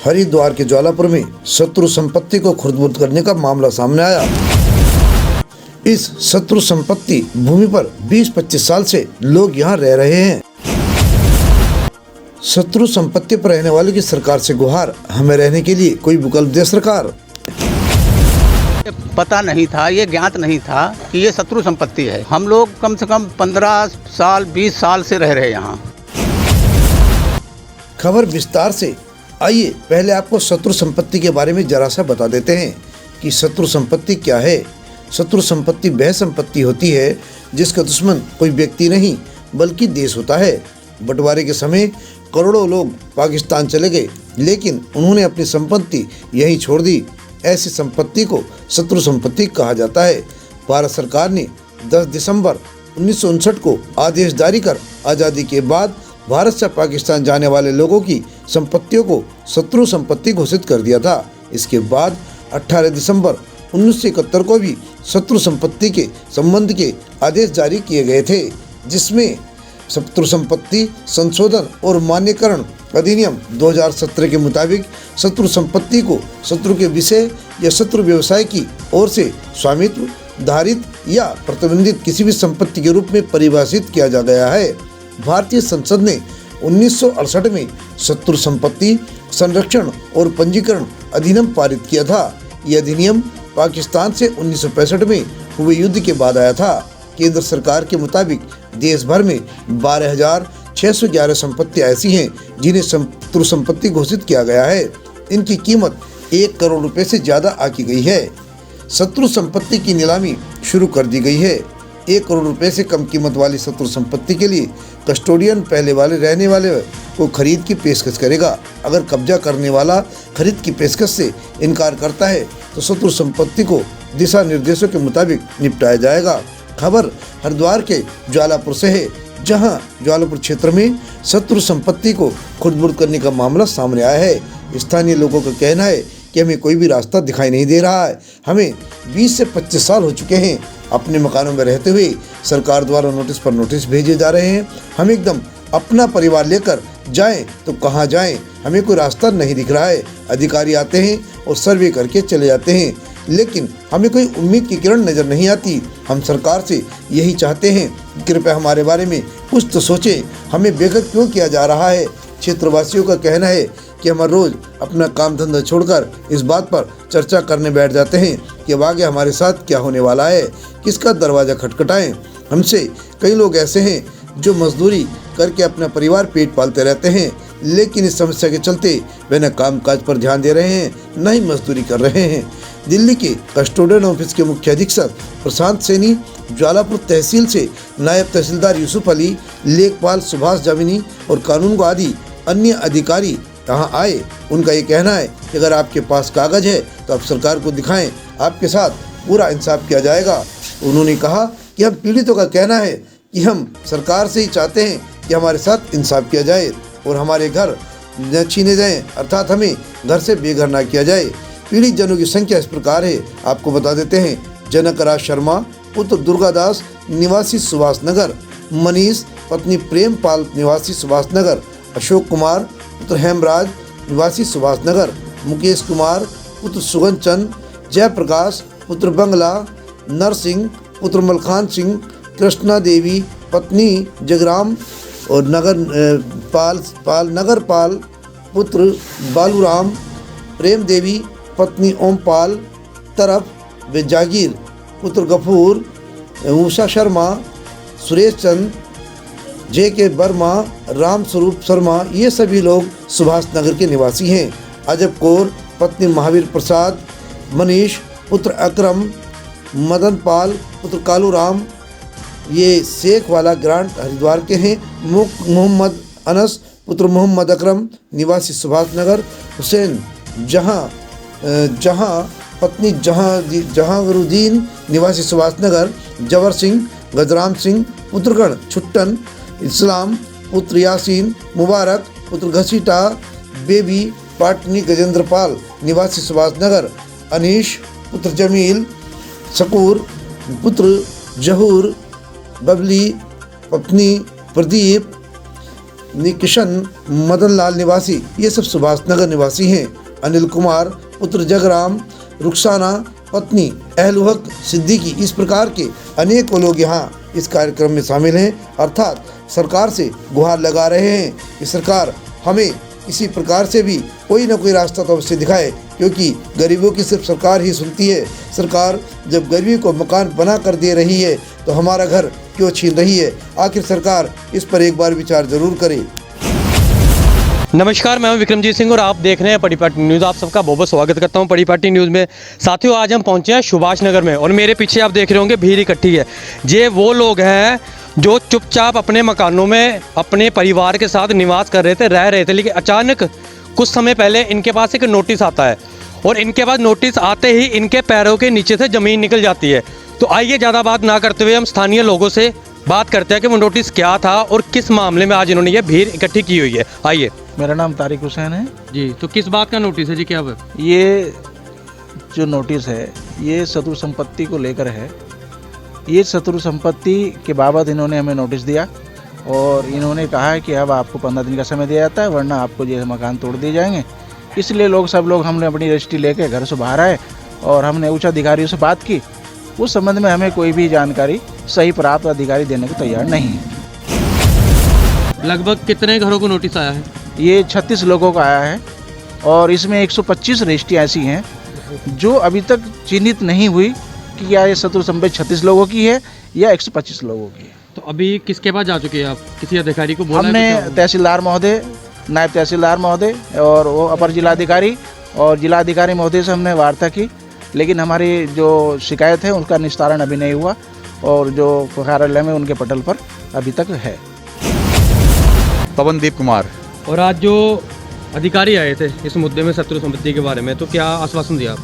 हरिद्वार के ज्वालापुर में शत्रु संपत्ति को खुर्द-बुर्द करने का मामला सामने आया। इस शत्रु संपत्ति भूमि पर 20-25 साल से लोग यहाँ रह रहे हैं। शत्रु संपत्ति पर रहने वालों की सरकार से गुहार, हमें रहने के लिए कोई विकल्प दे सरकार। पता नहीं था, ये ज्ञात नहीं था कि ये शत्रु संपत्ति है। हम लोग कम से कम 15 साल 20 साल से रह रहे यहाँ। खबर विस्तार से, आइए पहले आपको शत्रु संपत्ति के बारे में जरा सा बता देते हैं कि शत्रु संपत्ति क्या है। शत्रु संपत्ति वह संपत्ति होती है जिसका दुश्मन कोई व्यक्ति नहीं बल्कि देश होता है। बंटवारे के समय करोड़ों लोग पाकिस्तान चले गए, लेकिन उन्होंने अपनी संपत्ति यहीं छोड़ दी। ऐसी संपत्ति को शत्रु संपत्ति कहा जाता है। भारत सरकार ने 10 दिसंबर 1959 को आदेश जारी कर आज़ादी के बाद भारत से पाकिस्तान जाने वाले लोगों की संपत्तियों को शत्रु संपत्ति घोषित कर दिया था। इसके बाद 18 दिसंबर 1971 को भी शत्रु संपत्ति के संबंध के आदेश जारी किए गए थे, जिसमें शत्रु संपत्ति संशोधन और मान्यकरण अधिनियम 2017 के मुताबिक शत्रु संपत्ति को शत्रु के विषय या शत्रु व्यवसाय की ओर से स्वामित्व, धारित या प्रतिबंधित किसी भी संपत्ति के रूप में परिभाषित किया जा गया है। भारतीय संसद ने 1968 में शत्रु संपत्ति संरक्षण और पंजीकरण अधिनियम पारित किया था। यह अधिनियम पाकिस्तान से 1965 में हुए युद्ध के बाद आया था। केंद्र सरकार के मुताबिक देश भर में 12,611 संपत्तियां ऐसी हैं जिन्हें शत्रु संपत्ति घोषित किया गया है। इनकी कीमत 1 करोड़ रुपए से ज्यादा आकी गई है। शत्रु संपत्ति की नीलामी शुरू कर दी गई है। 1 करोड़ रुपए से कम कीमत वाली शत्रु संपत्ति के लिए कस्टोडियन पहले वाले रहने वाले को खरीद की पेशकश करेगा। अगर कब्जा करने वाला खरीद की पेशकश से इनकार करता है तो शत्रु संपत्ति को दिशा निर्देशों के मुताबिक निपटाया जाएगा। खबर हरिद्वार के ज्वालापुर से है, जहां ज्वालापुर क्षेत्र में शत्रु संपत्ति को खुर्द-बुर्द करने का मामला सामने आया है। स्थानीय लोगों का कहना है कि हमें कोई भी रास्ता दिखाई नहीं दे रहा है। हमें 20 से 25 साल हो चुके हैं अपने मकानों में रहते हुए। सरकार द्वारा नोटिस पर नोटिस भेजे जा रहे हैं। हम एकदम अपना परिवार लेकर जाएं तो कहां जाएं, हमें कोई रास्ता नहीं दिख रहा है। अधिकारी आते हैं और सर्वे करके चले जाते हैं, लेकिन हमें कोई उम्मीद की किरण नज़र नहीं आती। हम सरकार से यही चाहते हैं कि कृपया हमारे बारे में कुछ तो सोचें, हमें बेघर क्यों किया जा रहा है। क्षेत्रवासियों का कहना है कि हम रोज़ अपना काम धंधा छोड़कर इस बात पर चर्चा करने बैठ जाते हैं कि अब आगे हमारे साथ क्या होने वाला है, किसका दरवाज़ा खटखटाएं। हमसे कई लोग ऐसे हैं जो मजदूरी करके अपना परिवार पेट पालते रहते हैं, लेकिन इस समस्या के चलते वे न काम काज पर ध्यान दे रहे हैं, न ही मजदूरी कर रहे हैं। दिल्ली के कस्टोडियन ऑफिस के मुख्य अधीक्षक प्रशांत सैनी, ज्वालापुर तहसील से नायब तहसीलदार यूसुफ अली, लेखपाल सुभाष जामिनी और कानूनगो आदि अन्य अधिकारी यहाँ आए। उनका ये कहना है कि अगर आपके पास कागज है तो आप सरकार को दिखाएं, आपके साथ पूरा इंसाफ किया जाएगा। उन्होंने कहा कि हम पीड़ितों का कहना है कि हम सरकार से ही चाहते हैं कि हमारे साथ इंसाफ किया जाए और हमारे घर न छीने जाएं, अर्थात हमें घर से बेघर ना किया जाए। पीड़ित जनों की संख्या इस प्रकार है, आपको बता देते हैं। जनकराज शर्मा पुत्र दुर्गादास निवासी सुभाष नगर, मनीष पत्नी प्रेम पाल निवासी सुभाष नगर, अशोक कुमार पुत्र हेमराज निवासी सुभाष नगर, मुकेश कुमार पुत्र सुगन चंद, जयप्रकाश पुत्र बंगला, नरसिंह पुत्र मलखान सिंह, कृष्णा देवी पत्नी जगराम और नगरपाल पुत्र बालूराम, प्रेम देवी पत्नी ओमपाल तरफ व जागीर पुत्र गफूर, उषा शर्मा, सुरेश चंद, JK वर्मा, राम स्वरूप शर्मा, ये सभी लोग सुभाष नगर के निवासी हैं। अजब कौर पत्नी महावीर प्रसाद, मनीष पुत्र अकरम, मदन पाल पुत्र कालूराम, ये शेख वाला ग्रांट हरिद्वार के हैं। मोहम्मद अनस पुत्र मोहम्मद अकरम निवासी सुभाष नगर, हुसैन जहां पत्नी जहांगीरुद्दीन निवासी सुभाष नगर, जवर सिंह गजराम सिंह पुत्रगण छुट्टन, इस्लाम पुत्र यासीन, मुबारक पुत्र घसीटा, बेबी पाटनी गजेंद्र पाल निवासी सुभाष नगर, अनीश पुत्र जमील, शकूर पुत्र जहूर, बबली पत्नी प्रदीप, निकिशन मदन लाल निवासी, ये सब सुभाष नगर निवासी हैं। अनिल कुमार पुत्र जगराम, रुखसाना पत्नी अहलुल हक सिद्दीकी, इस प्रकार के अनेकों लोग यहाँ इस कार्यक्रम में शामिल हैं। अर्थात सरकार से गुहार लगा रहे हैं कि सरकार हमें किसी प्रकार से भी कोई ना कोई रास्ता तो अवश्य दिखाए, क्योंकि गरीबों की सिर्फ सरकार ही सुनती है। सरकार जब गरीबी को मकान बना कर दे रही है तो हमारा घर क्यों छीन रही है? आखिर सरकार इस पर एक बार विचार जरूर करे। नमस्कार, मैं हूं विक्रमजीत सिंह और आप देख रहे हैं परिपाटी न्यूज़। आप सबका बहुत बहुत स्वागत करता हूं परिपाटी न्यूज़ में। साथियों, आज हम पहुंचे हैं सुभाष नगर में और मेरे पीछे आप देख रहे होंगे भीड़ इकट्ठी है। ये वो लोग हैं जो चुपचाप अपने मकानों में अपने परिवार के साथ निवास कर रहे थे, रह रहे थे, लेकिन अचानक कुछ समय पहले इनके पास एक नोटिस आता है और इनके पास नोटिस आते ही इनके पैरों के नीचे से ज़मीन निकल जाती है। तो आइए ज़्यादा बात ना करते हुए हम स्थानीय लोगों से बात करते हैं कि वो नोटिस क्या था और किस मामले में आज इन्होंने ये भीड़ इकट्ठी की हुई है। आइए। मेरा नाम तारिक हुसैन है जी, तो किस बात का नोटिस है जी? क्या ये जो नोटिस है ये शत्रु संपत्ति को लेकर है। ये शत्रु संपत्ति के बाबत इन्होंने हमें नोटिस दिया और इन्होंने कहा है कि अब आपको 15 दिन का समय दिया जाता है, वरना आपको ये मकान तोड़ दिए जाएंगे। इसलिए सब लोग हमने अपनी रजिस्ट्री लेके घर से बाहर आए और हमने उच्च अधिकारियों से बात की। उस संबंध में हमें कोई भी जानकारी सही प्राप्त अधिकारी देने को तैयार नहीं है। लगभग कितने घरों को नोटिस आया है? ये 36 लोगों का आया है और इसमें 125 रजिस्ट्री ऐसी हैं जो अभी तक चिन्हित नहीं हुई कि क्या ये शत्रु संपत्ति 36 लोगों की है या 125 लोगों की है। तो अभी किसके पास जा चुके हैं आप? किसी अधिकारी को बोला? हमने तहसीलदार महोदय, नायब तहसीलदार महोदय और वो अपर जिलाधिकारी और जिलाधिकारी महोदय से हमने वार्ता की, लेकिन हमारी जो शिकायत है उसका निस्तारण अभी नहीं हुआ और जो कार्यालय में उनके पटल पर अभी तक है। पवनदीप कुमार। और आज जो अधिकारी आए थे इस मुद्दे में शत्रु संपत्ति के बारे में, तो क्या आश्वासन दिया आप?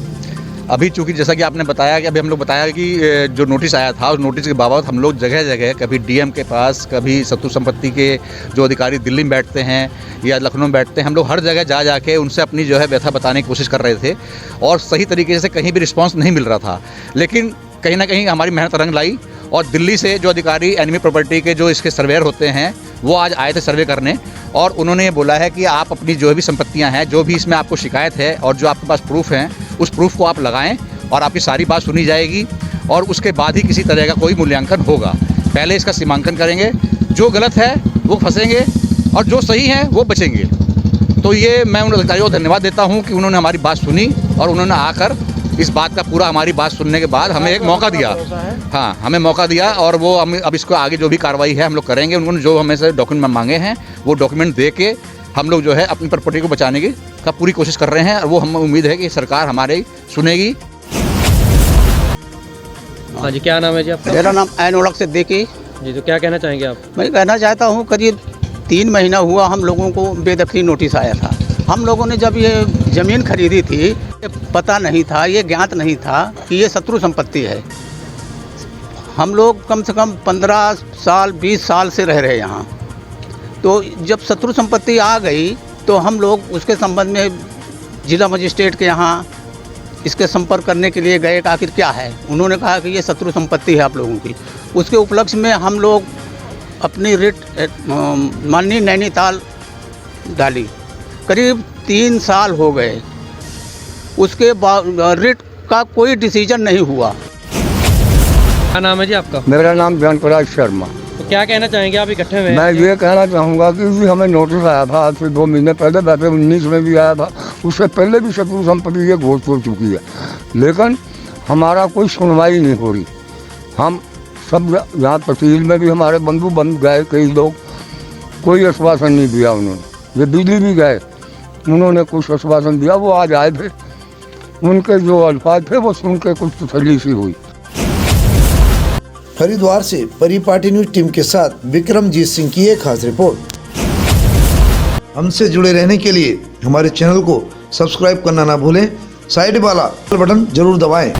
अभी चूंकि जैसा कि आपने बताया कि अभी हम लोग बताया कि जो नोटिस आया था उस नोटिस के बाबत हम लोग जगह जगह कभी डीएम के पास, कभी शत्रु संपत्ति के जो अधिकारी दिल्ली में बैठते हैं या लखनऊ में बैठते हैं, हम लोग हर जगह जा के उनसे अपनी जो है व्यथा बताने की कोशिश कर रहे थे और सही तरीके से कहीं भी रिस्पॉन्स नहीं मिल रहा था। लेकिन कहीं ना कहीं हमारी मेहनत रंग लाई और दिल्ली से जो अधिकारी एनिमी प्रॉपर्टी के जो इसके सर्वेयर होते हैं वो आज आए थे सर्वे करने और उन्होंने ये बोला है कि आप अपनी जो भी संपत्तियां हैं, जो भी इसमें आपको शिकायत है और जो आपके पास प्रूफ हैं, उस प्रूफ को आप लगाएं और आपकी सारी बात सुनी जाएगी और उसके बाद ही किसी तरह का कोई मूल्यांकन होगा। पहले इसका सीमांकन करेंगे, जो गलत है वो फंसेंगे और जो सही है वो बचेंगे। तो ये मैं उन अधिकारियों को धन्यवाद देता हूँ कि उन्होंने हमारी बात सुनी और उन्होंने आकर इस बात का पूरा हमारी बात सुनने के बाद हमें एक मौका दिया। हाँ, हमें मौका दिया और वो हम अब इसको आगे जो भी कार्रवाई है हम लोग करेंगे। उन्होंने जो हमें से डॉक्यूमेंट मांगे हैं वो डॉक्यूमेंट दे के हम लोग जो है अपनी प्रॉपर्टी को बचाने की पूरी कोशिश कर रहे हैं और वो हम उम्मीद है कि सरकार हमारी सुनेगी। हाँ जी, क्या नाम है जी आपका? मेरा नाम अहलुल हक सिद्दीकी जी, तो क्या कहना चाहेंगे आप? मैं कहना चाहता हूँ करीब 3 महीना हुआ हम लोगों को बेदखली नोटिस आया था। हम लोगों ने जब ये ज़मीन खरीदी थी, ये पता नहीं था, ये ज्ञात नहीं था कि ये शत्रु संपत्ति है। हम लोग कम से कम 15 साल 20 साल से रह रहे यहाँ। तो जब शत्रु संपत्ति आ गई तो हम लोग उसके संबंध में जिला मजिस्ट्रेट के यहाँ इसके संपर्क करने के लिए गए कि आखिर क्या है। उन्होंने कहा कि ये शत्रु संपत्ति है आप लोगों की। उसके उपलक्ष्य में हम लोग अपनी रिट माननीय नैनीताल डाली। करीब 3 साल हो गए, उसके बाद रिट का कोई डिसीजन नहीं हुआ। क्या नाम है जी आपका? मेरा नाम ज्ञानप्रकाश शर्मा। तो क्या कहना चाहेंगे आप इकट्ठे हुए? मैं ये कहना चाहूँगा कि भी हमें नोटिस आया था आज से 2 महीने पहले, वैसे 19 में भी आया था, उससे पहले भी शत्रु संपत्ति ये घोषित हो चुकी है, लेकिन हमारा कोई सुनवाई नहीं हो रही। हम सब यहाँ तहसील में भी हमारे बंधु बन गए कई लोग, कोई आश्वासन नहीं दिया उन्होंने। ये दिल्ली भी गए, उन्होंने कुछ आश्वासन दिया, वो आज आए थे, उनके जो अल्फाज थे वो सुन के कुछ तसल्ली सी हुई। हरिद्वार से परिपाटी न्यूज टीम के साथ विक्रमजीत सिंह की एक खास रिपोर्ट। हमसे जुड़े रहने के लिए हमारे चैनल को सब्सक्राइब करना ना भूलें, साइड वाला बटन जरूर दबाएं।